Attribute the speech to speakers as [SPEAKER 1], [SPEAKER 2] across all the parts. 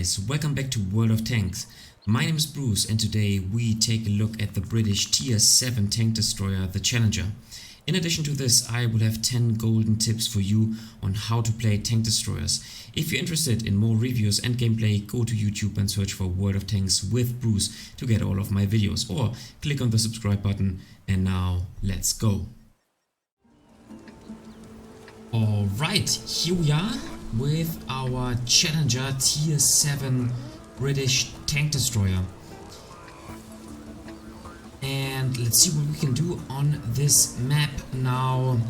[SPEAKER 1] guys, welcome back to World of Tanks. My name is Bruce and today we take a look at the British Tier 7 tank destroyer, the Challenger. In addition to this, I will have 10 golden tips for you on how to play tank destroyers. If you're interested in more reviews and gameplay, go to YouTube and search for World of Tanks with Bruce to get all of my videos, or click on the subscribe button. And now let's go. Alright, here we are with our Challenger Tier 7 British tank destroyer. And let's see what we can do on this map. Now,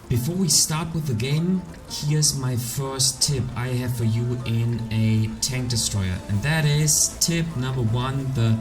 [SPEAKER 1] before we start with the game, here's my first tip I have for you in a tank destroyer. And that is tip number 1, the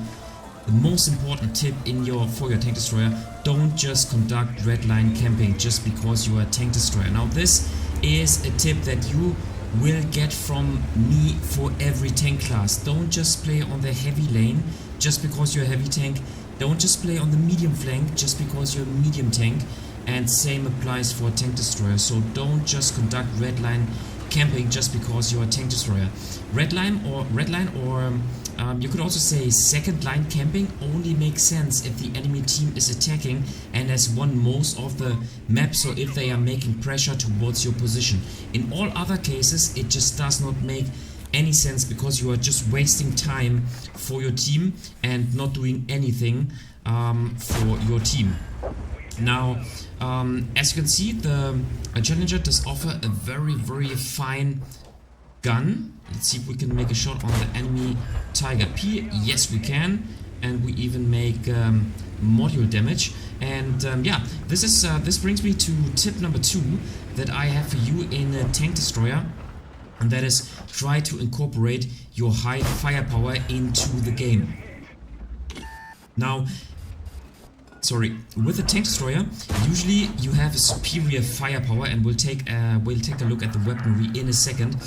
[SPEAKER 1] most important tip for your tank destroyer. Don't just conduct red line camping just because you are a tank destroyer. Now this is a tip that you will get from me for every tank class. Don't just play on the heavy lane just because you're a heavy tank. Don't just play on the medium flank just because you're a medium tank. And same applies for a tank destroyer. So don't just conduct red line camping just because you're a tank destroyer. Red line or you could also say second line camping only makes sense if the enemy team is attacking and has won most of the maps, or if they are making pressure towards your position. In all other cases, it just does not make any sense because you are just wasting time for your team and not doing anything for your team. Now, as you can see, the Challenger does offer a very fine gun. Let's see if we can make a shot on the enemy Tiger P. Yes, we can, and we even make module damage. And yeah, this brings me to tip number 2 that I have for you in a tank destroyer, and that is try to incorporate your high firepower into the game. Now, with a tank destroyer, usually you have a superior firepower, and we'll take a look at the weaponry in a second.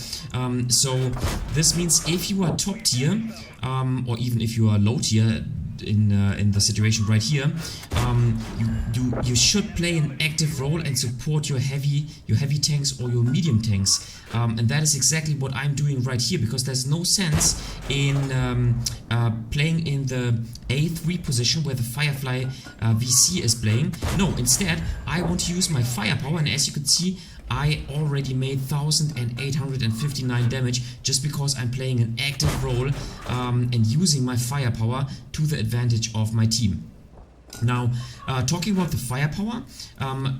[SPEAKER 1] So this means if you are top tier, or even if you are low tier in the situation right here, you should play an active role and support your heavy tanks or your medium tanks. And that is exactly what I'm doing right here, because there's no sense in playing in the A3 position where the Firefly VC is playing. No, instead I want to use my firepower, and as you can see, I already made 1,859 damage just because I'm playing an active role and using my firepower to the advantage of my team. Now, talking about the firepower,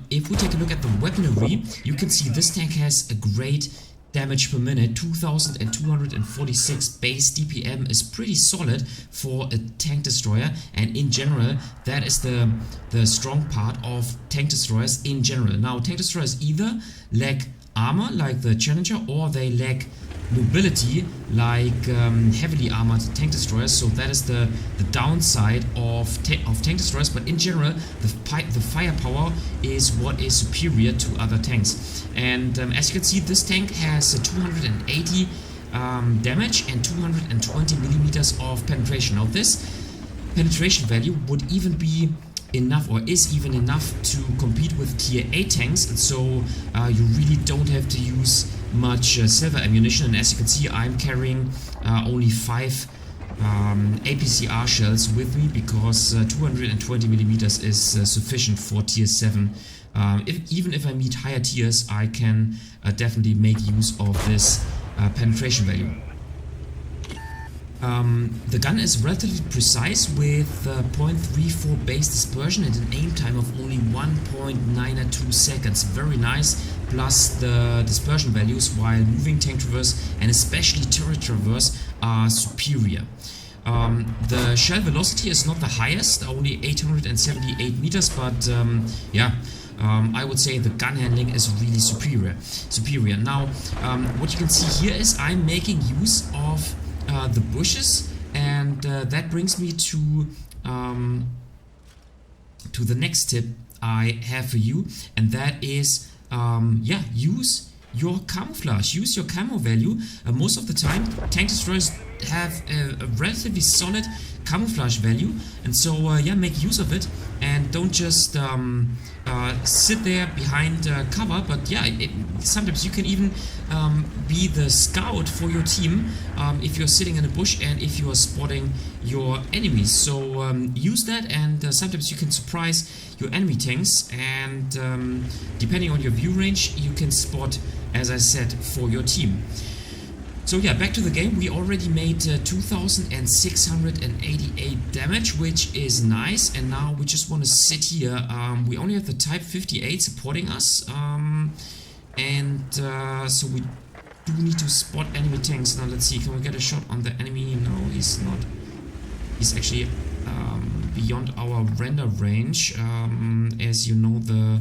[SPEAKER 1] if we take a look at the weaponry, you can see this tank has a great damage per minute. 2,246 base DPM is pretty solid for a tank destroyer, and in general that is the strong part of tank destroyers in general. Now, tank destroyers either lack armor like the Challenger, or they lack mobility like heavily armored tank destroyers. So that is the downside of tank destroyers, but in general the firepower is what is superior to other tanks. And as you can see, this tank has 280 damage and 220 millimeters of penetration. Now this penetration value would even be enough, or is even enough, to compete with tier 8 tanks, and so you really don't have to use much silver ammunition. And as you can see, I'm carrying only 5 APCR shells with me, because 220 millimeters is sufficient for tier 7. Even if I meet higher tiers, I can definitely make use of this penetration value. The gun is relatively precise with 0.34 base dispersion and an aim time of only 1.92 seconds. Very nice, plus the dispersion values while moving tank traverse and especially turret traverse are superior. The shell velocity is not the highest, only 878 meters, but yeah, I would say the gun handling is really superior. Now, what you can see here is I'm making use of the bushes, and that brings me to the next tip I have for you, and that is use your camouflage, use your camo value. Most of the time tank destroyers have a relatively solid camouflage value, and so yeah, make use of it and don't just sit there behind cover, but yeah, sometimes you can even be the scout for your team if you're sitting in a bush and if you are spotting your enemies. So use that, and sometimes you can surprise your enemy tanks, and depending on your view range you can spot, as I said, for your team. So yeah, back to the game. We already made 2,688 damage, which is nice, and now we just want to sit here. We only have the Type 58 supporting us, so we do need to spot enemy tanks. Now let's see, can we get a shot on the enemy? No, he's not. He's actually beyond our render range. As you know, the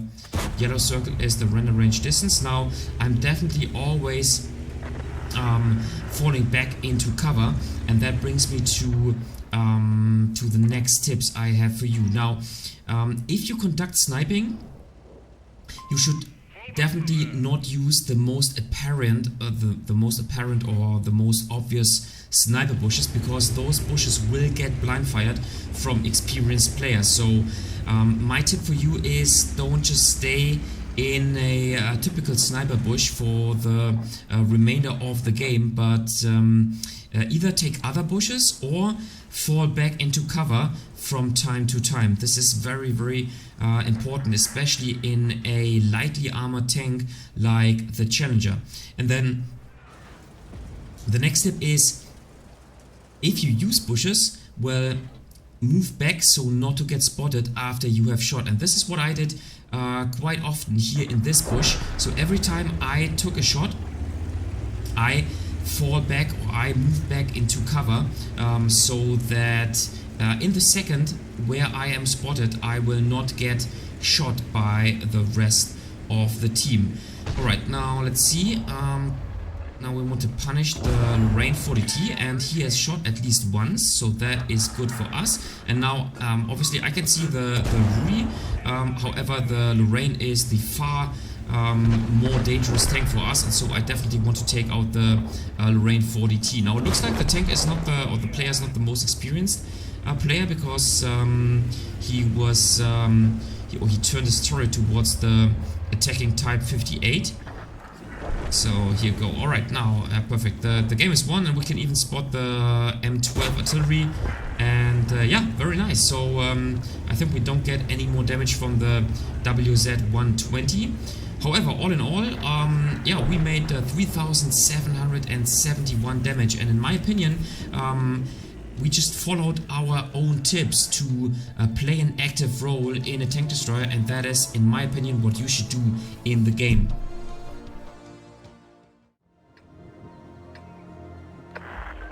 [SPEAKER 1] yellow circle is the render range distance. Now I'm definitely always falling back into cover, and that brings me to the next tips I have for you. Now, if you conduct sniping, you should definitely not use the most apparent, the most apparent or the most obvious sniper bushes, because those bushes will get blind fired from experienced players. So my tip for you is don't just stay in a typical sniper bush for the remainder of the game, but either take other bushes or fall back into cover from time to time. This is very, very important, especially in a lightly armored tank like the Challenger. And then the next tip is, if you use bushes, well, move back so not to get spotted after you have shot. And this is what I did quite often here in this bush. So every time I took a shot, I fall back, or I move back into cover, so that in the second where I am spotted, I will not get shot by the rest of the team. Alright, now let's see. Now we want to punish the Lorraine 40T, and he has shot at least once, so that is good for us. And now obviously I can see the Rui, however the Lorraine is the far more dangerous tank for us, and so I definitely want to take out the Lorraine 40T. Now it looks like the tank is not the player is not the most experienced player, because he was he turned his turret towards the attacking Type 58. So here we go. Alright, now perfect. The game is won, and we can even spot the M12 artillery, and yeah, very nice. So I think we don't get any more damage from the WZ-120. However, all in all, yeah, we made 3,771 damage, and in my opinion, we just followed our own tips to play an active role in a tank destroyer, and that is, in my opinion, what you should do in the game.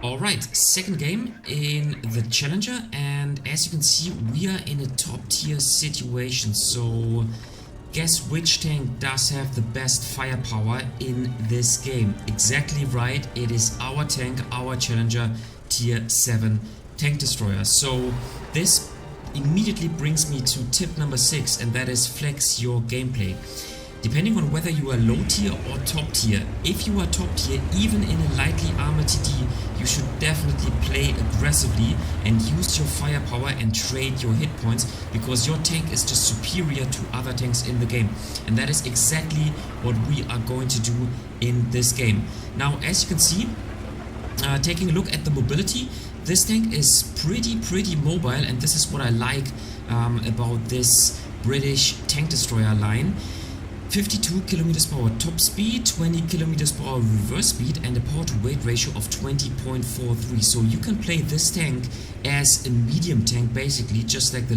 [SPEAKER 1] Alright, second game in the Challenger, and as you can see, we are in a top tier situation. So guess which tank does have the best firepower in this game? Exactly right, it is our tank, our Challenger tier 7 tank destroyer. So this immediately brings me to tip number 6, and that is flex your gameplay. Depending on whether you are low tier or top tier, if you are top tier, even in a lightly armored TD, you should definitely play aggressively and use your firepower and trade your hit points, because your tank is just superior to other tanks in the game. And that is exactly what we are going to do in this game. Now, as you can see, taking a look at the mobility, this tank is pretty mobile, and this is what I like about this British tank destroyer line. 52 km per hour top speed, 20 km per hour reverse speed, and a power to weight ratio of 20.43. So you can play this tank as a medium tank, basically, just like the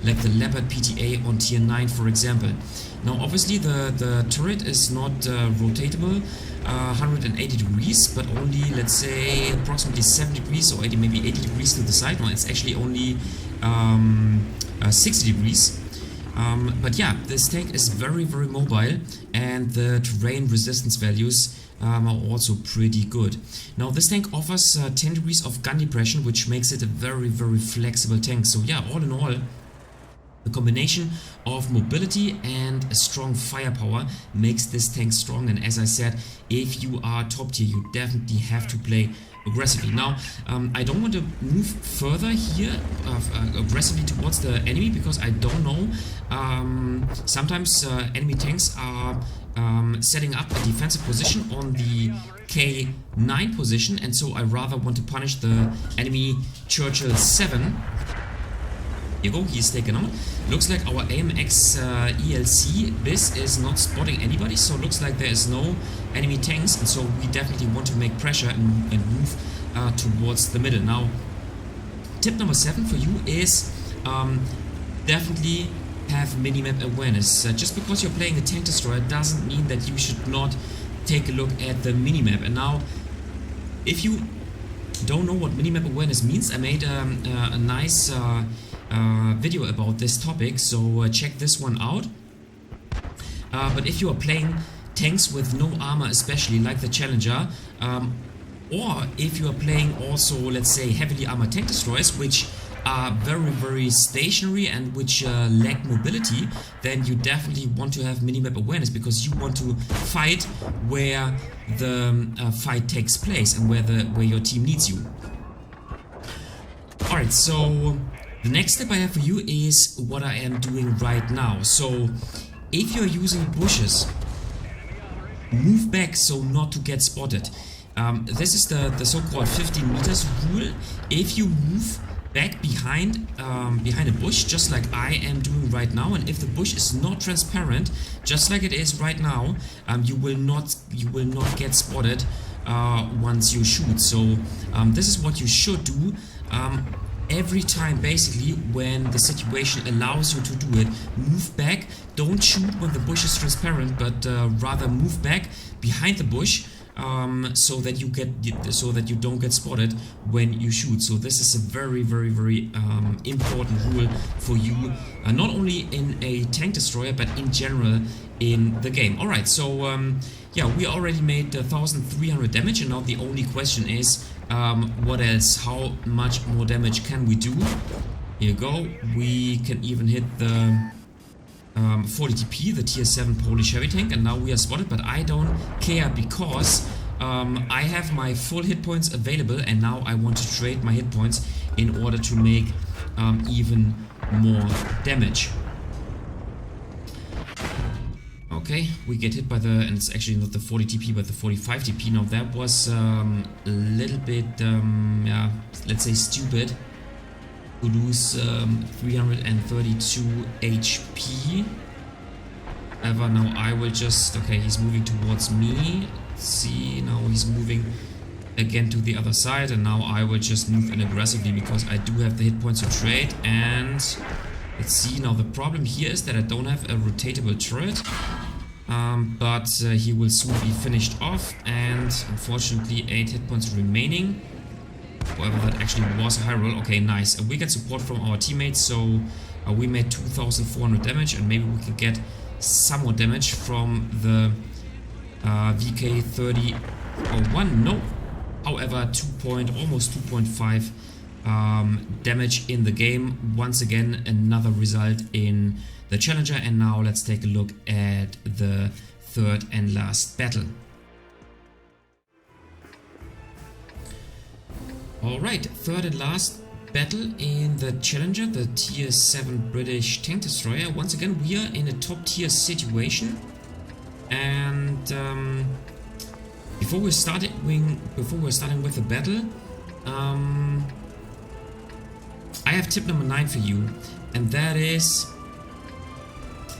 [SPEAKER 1] Leopard PTA on tier 9, for example. Now, obviously, the turret is not rotatable 180 degrees, but only, let's say, approximately 7 degrees or 80, maybe 80 degrees to the side. No, it's actually only 60 degrees. But yeah, this tank is very mobile, and the terrain resistance values are also pretty good. Now, this tank offers 10 degrees of gun depression, which makes it a very flexible tank. So yeah, all in all, The combination of mobility and a strong firepower makes this tank strong, and as I said, if you are top tier, you definitely have to play aggressively. Now, I don't want to move further here aggressively towards the enemy because I don't know. Sometimes enemy tanks are setting up a defensive position on the K9 position, and so I rather want to punish the enemy Churchill 7. Here you go, he's taken out. Looks like our AMX ELC, this is not spotting anybody, so looks like there is no enemy tanks, and so we definitely want to make pressure and move towards the middle. Now, tip number 7 for you is definitely have minimap awareness. Just because you're playing a tank destroyer doesn't mean that you should not take a look at the minimap. And now, if you don't know what minimap awareness means, I made a nice video about this topic, so check this one out. But if you are playing tanks with no armor, especially like the Challenger, or if you are playing also, let's say, heavily armored tank destroyers, which are very stationary and which lack mobility, then you definitely want to have minimap awareness, because you want to fight where the fight takes place and where your team needs you. Alright, so the next step I have for you is what I am doing right now. So if you're using bushes, move back so not to get spotted. This is the so-called 15 meters rule. If you move back behind a bush, just like I am doing right now, and if the bush is not transparent, just like it is right now, you will not get spotted once you shoot. So this is what you should do every time, basically, when the situation allows you to do it. Move back, don't shoot when the bush is transparent, but rather move back behind the bush, so that you don't get spotted when you shoot. So this is a very important rule for you, not only in a tank destroyer but in general in the game. Alright, so yeah, we already made 1300 damage, and now the only question is what else? How much more damage can we do? Here you go, we can even hit the 40 TP, the tier 7 Polish heavy tank, and now we are spotted, but I don't care because I have my full hit points available, and now I want to trade my hit points in order to make even more damage. Okay, we get hit by the, and it's actually not the 40 TP but the 45 TP. Now that was a little bit, yeah, let's say stupid to lose 332 HP. However, now I will just, okay, he's moving towards me. Let's see, now he's moving again to the other side, and now I will just move in aggressively because I do have the hit points to trade. And let's see, now the problem here is that I don't have a rotatable turret, but he will soon be finished off, and unfortunately 8 hit points remaining. However, that actually was a high roll. Okay, nice. We get support from our teammates, so we made 2400 damage, and maybe we can get some more damage from the VK3001. No, however, almost 2.5 damage in the game. Once again, another result in the Challenger, and now let's take a look at the third and last battle. Alright, third and last battle in the Challenger, the tier 7 British tank destroyer. Once again, we are in a top tier situation, and before we're starting with the battle, I have tip number 9 for you, and that is,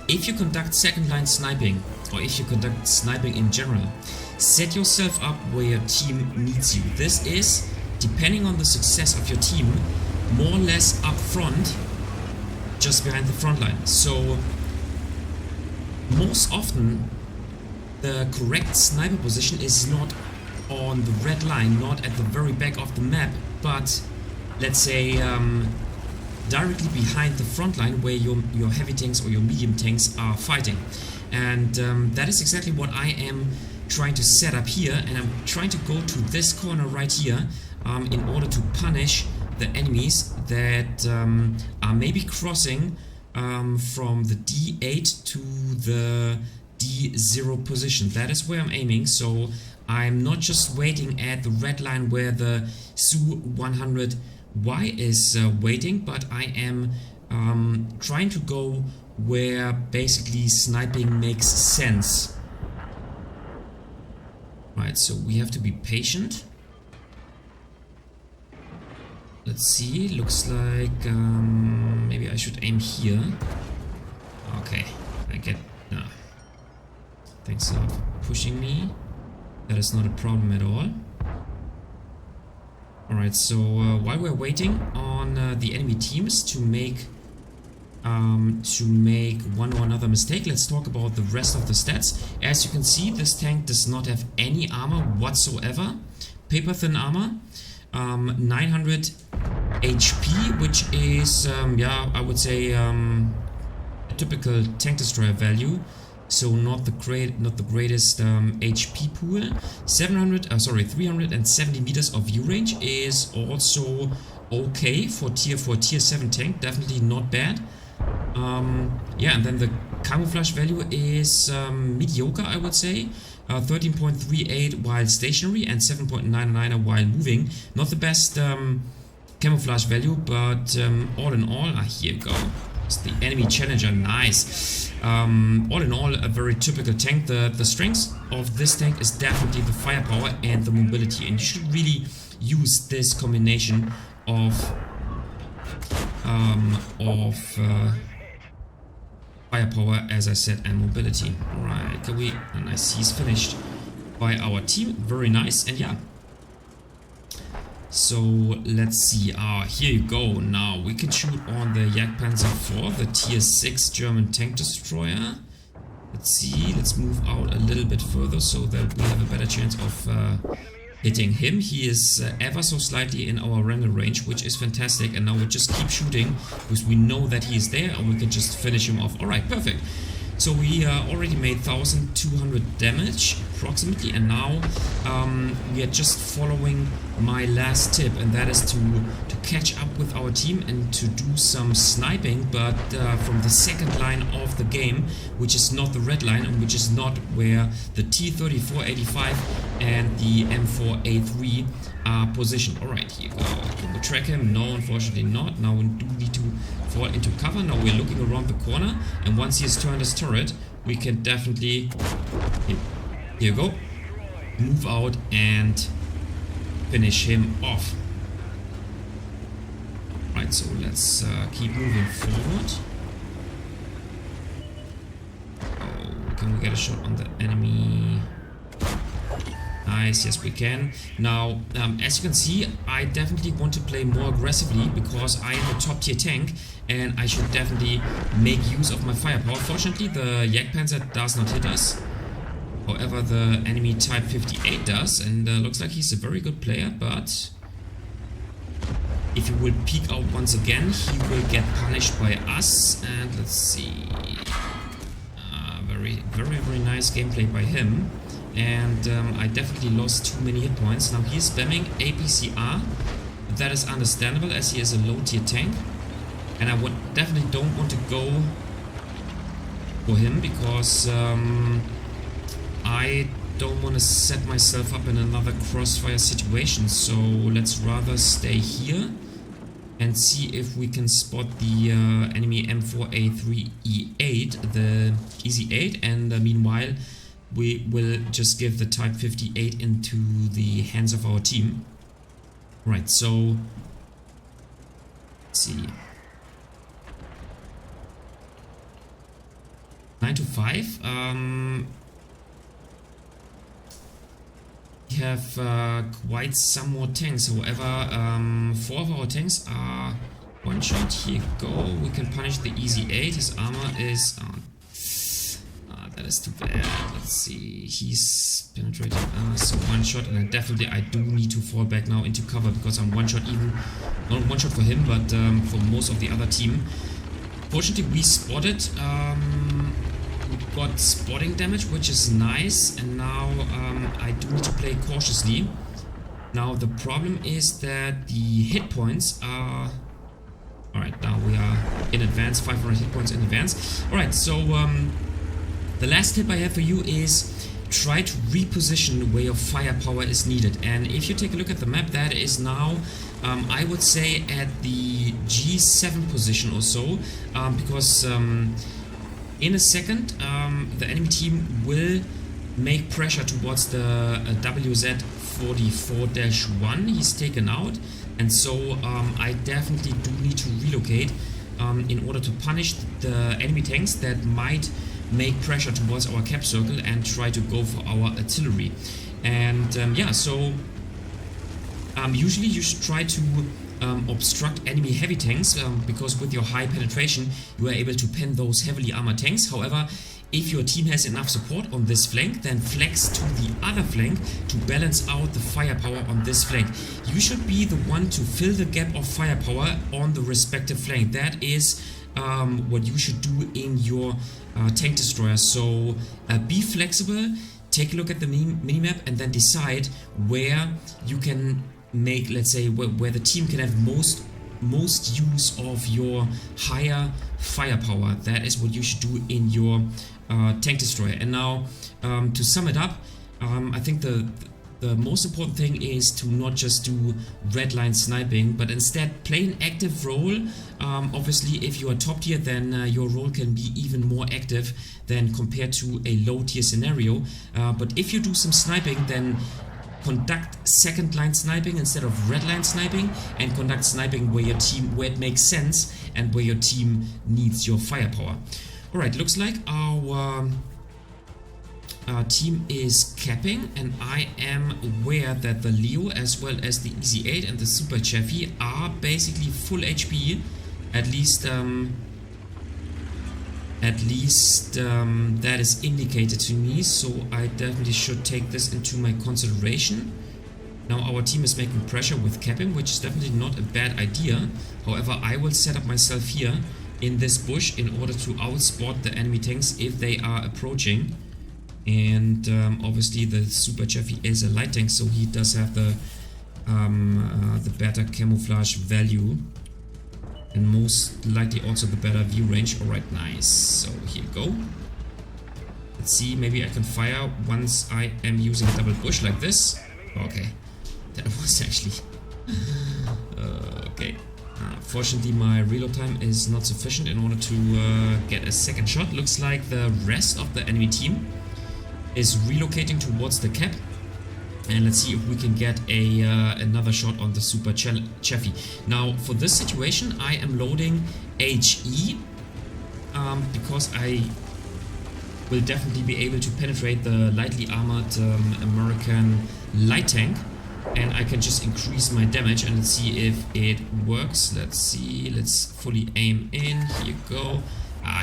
[SPEAKER 1] if you conduct second line sniping, or if you conduct sniping in general, set yourself up where your team needs you. This is, depending on the success of your team, more or less up front, just behind the front line. So most often the correct sniper position is not on the red line, not at the very back of the map, but let's say directly behind the front line where your heavy tanks or your medium tanks are fighting. And that is exactly what I am trying to set up here, and I'm trying to go to this corner right here in order to punish the enemies that are maybe crossing from the D8 to the D0 position. That is where I'm aiming, so I'm not just waiting at the red line where the Su-100Y is waiting, but I am trying to go where basically sniping makes sense. Right, so we have to be patient. Let's see, looks like maybe I should aim here. Okay, I get... Thanks for pushing me. That is not a problem at all. Alright, so while we're waiting on the enemy teams to make one or another mistake, let's talk about the rest of the stats. As you can see, this tank does not have any armor whatsoever. Paper thin armor. 900 HP, which is, yeah, I would say a typical tank destroyer value. So not the greatest HP pool. 370 meters of view range is also okay for tier 4, tier 7 tank. Definitely not bad. Yeah, and then the camouflage value is mediocre, I would say. 13.38 while stationary and 7.99 while moving. Not the best camouflage value, but all in all, here you go. It's the enemy challenger, nice. All in all, a very typical tank. The strength of this tank is definitely the firepower and the mobility, and you should really use this combination of firepower, as I said, and mobility. Right, can we... And I see he's finished by our team. Very nice, and yeah. So let's see. Here you go. Now we can shoot on the Jagdpanzer IV, the tier 6 German tank destroyer. Let's see. Let's move out a little bit further so that we have a better chance of hitting him. He is ever so slightly in our render range, which is fantastic. And now we just keep shooting because we know that he is there and we can just finish him off. Alright, perfect. So we already made 1200 damage approximately, and now we are just following my last tip, and that is to catch up with our team and to do some sniping, but from the second line of the game, which is not the red line and which is not where the T-34-85 and the M4A3 are positioned. Alright, here you go. Can we track him? No, unfortunately not. Now we do need to fall into cover. Now we're looking around the corner, and once he has turned his turret, we can definitely, here you go, move out and finish him off. Right, so let's keep moving forward. Oh, can we get a shot on the enemy? Nice, yes we can. Now, as you can see, I definitely want to play more aggressively because I am a top tier tank and I should definitely make use of my firepower. Fortunately, the Jagdpanzer does not hit us. However, the enemy Type 58 does, and looks like he's a very good player, but if he will peek out once again, he will get punished by us. And let's see. Very nice gameplay by him. And I definitely lost too many hit points. Now he's spamming APCR. That is understandable as he is a low tier tank. And I definitely don't want to go for him because I don't want to set myself up in another crossfire situation. So let's rather stay here and see if we can spot the enemy M4A3E8, the Easy 8, and meanwhile we will just give the Type 58 into the hands of our team. Right, so let's see. 9 to 5. We have quite some more tanks. However, 4 of our tanks are one shot. Here you go. We can punish the Easy 8. His armor is that is too bad. Let's see. He's penetrated. So one shot, and I do need to fall back now into cover because I'm one shot, even not one shot for him, but for most of the other team. Fortunately, we spotted. We got spotting damage, which is nice, and now I do need to play cautiously. Now the problem is that the hit points are Alright, now we are in advance, 500 hit points in advance. Alright, so the last tip I have for you is try to reposition where your firepower is needed. And if you take a look at the map, that is now, I would say, at the G7 position or so, because in a second, the enemy team will make pressure towards the WZ44-1. He's taken out, and so I definitely do need to relocate in order to punish the enemy tanks that might make pressure towards our cap circle and try to go for our artillery. And yeah, so usually you should try to obstruct enemy heavy tanks, because with your high penetration you are able to pen those heavily armored tanks. However, if your team has enough support on this flank, then flex to the other flank to balance out the firepower on this flank. You should be the one to fill the gap of firepower on the respective flank. That is what you should do in your tank destroyer. So be flexible, take a look at the minimap, and then decide where you can make, let's say, where the team can have most use of your higher firepower. That is what you should do in your tank destroyer. And now, to sum it up, I think the most important thing is to not just do red line sniping, but instead play an active role. Obviously, if you are top tier, then your role can be even more active than compared to a low tier scenario. But if you do some sniping, then conduct second line sniping instead of red line sniping, and conduct sniping where it makes sense and where your team needs your firepower. Alright, looks like our team is capping, and I am aware that the Leo as well as the Easy 8 and the Super Chaffee are basically full HP, at least that is indicated to me, so I definitely should take this into my consideration. Now our team is making pressure with capping, which is definitely not a bad idea. However, I will set up myself here in this bush in order to outspot the enemy tanks if they are approaching. And obviously the Super Chaffee is a light tank, so he does have the better camouflage value, and most likely also the better view range. Alright, nice. So here we go. Let's see, maybe I can fire once I am using a double bush like this. Okay, that was actually... okay. Fortunately, my reload time is not sufficient in order to get a second shot. Looks like the rest of the enemy team is relocating towards the cap. And let's see if we can get another shot on the Super Chaffee. Now, for this situation, I am loading HE because I will definitely be able to penetrate the lightly armored American light tank, and I can just increase my damage. And let's see if it works. Let's see. Let's fully aim in. Here you go.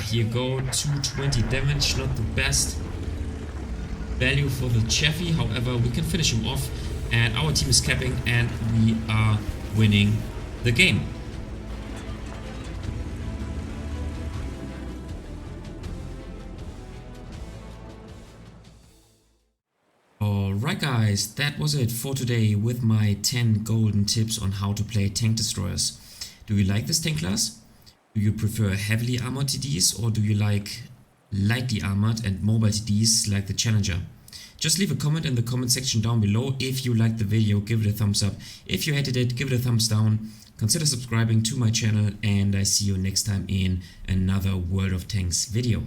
[SPEAKER 1] Here you go. 220 damage. Not the best value for the Chaffee, however we can finish him off, and our team is capping and we are winning the game. Alright guys, that was it for today with my 10 golden tips on how to play tank destroyers. Do you like this tank class? Do you prefer heavily armored TDs, or do you like lightly armored and mobile TDs like the Challenger? Just leave a comment in the comment section down below. If you liked the video, give it a thumbs up. If you hated it, give it a thumbs down. Consider subscribing to my channel, and I see you next time in another World of Tanks video.